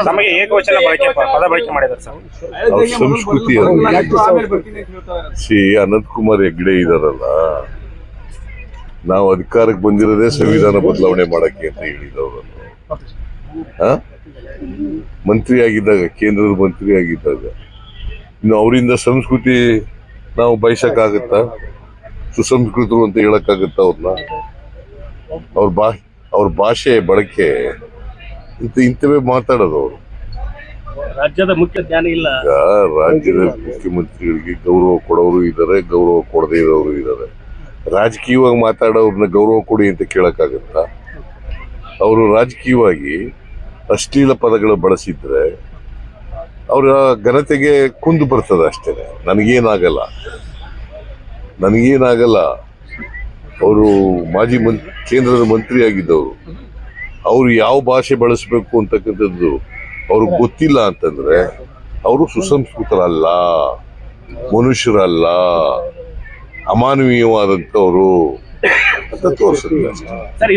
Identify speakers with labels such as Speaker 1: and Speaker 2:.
Speaker 1: ನಮಗೆ ಏಕವಚನ ಪದ ಬಳಕೆ ಮಾಡಿದ್ದಾರೆ ಸರ್.
Speaker 2: ಅವ್ರ ಸಂಸ್ಕೃತಿ ಅನಂತ್ ಕುಮಾರ್ ಹೆಗ್ಡೆ ಇದಾರಲ್ಲ, ನಾವು ಅಧಿಕಾರಕ್ಕೆ ಬಂದಿರೋದೇ ಸಂವಿಧಾನ ಬದಲಾವಣೆ ಮಾಡಕ್ಕೆ ಅಂತ ಹೇಳಿದವರು. ಮಂತ್ರಿ ಆಗಿದ್ದಾಗ, ಕೇಂದ್ರದ ಮಂತ್ರಿ ಆಗಿದ್ದಾಗ ಇನ್ನು ಅವರಿಂದ ಸಂಸ್ಕೃತಿ ನಾವು ಬಯಸಕ್ಕಾಗತ್ತಾ? ಸುಸಂಸ್ಕೃತರು ಅಂತ ಹೇಳಕ್ಕಾಗತ್ತ ಅವ್ರನ್ನ? ಅವ್ರ ಭಾಷೆ ಬಳಕೆ ಇಂಥವೇ ಮಾತಾಡೋದು ಅವರು.
Speaker 1: ರಾಜ್ಯದ ಮುಖ್ಯ ಜ್ಞಾನ ಇಲ್ಲ.
Speaker 2: ರಾಜ್ಯದ ಮುಖ್ಯಮಂತ್ರಿಗಳಿಗೆ ಗೌರವ ಕೊಡೋರು ಇದ್ದಾರೆ, ಗೌರವ ಕೊಡದೇ ಇರೋರು ಇದ್ದಾರೆ. ರಾಜಕೀಯವಾಗಿ ಮಾತಾಡೋರ್ನ ಗೌರವ ಕೊಡಿ ಅಂತ ಕೇಳಕ್ಕಾಗತ್ತಾ? ಅವರು ರಾಜಕೀಯವಾಗಿ ಅಶ್ಲೀಲ ಪದಗಳು ಬಳಸಿದ್ರೆ ಅವರ ಘನತೆಗೆ ಕುಂದು ಬರ್ತದೆ ಅಷ್ಟೇ. ನನಗೇನಾಗಲ್ಲ. ಅವರು ಮಾಜಿ ಕೇಂದ್ರದ ಮಂತ್ರಿ ಆಗಿದ್ದವರು. ಅವರು ಯಾವ ಭಾಷೆ ಬಳಸಬೇಕು ಅಂತಕ್ಕಂಥದ್ದು ಅವ್ರಿಗೆ ಗೊತ್ತಿಲ್ಲ ಅಂತಂದ್ರೆ ಅವರು ಸುಸಂಸ್ಕೃತರಲ್ಲ, ಮನುಷ್ಯರಲ್ಲ, ಅಮಾನವೀಯವಾದಂಥವ್ರು ಅಂತ ತೋರಿಸಿದ್ರು ಅಷ್ಟೇ.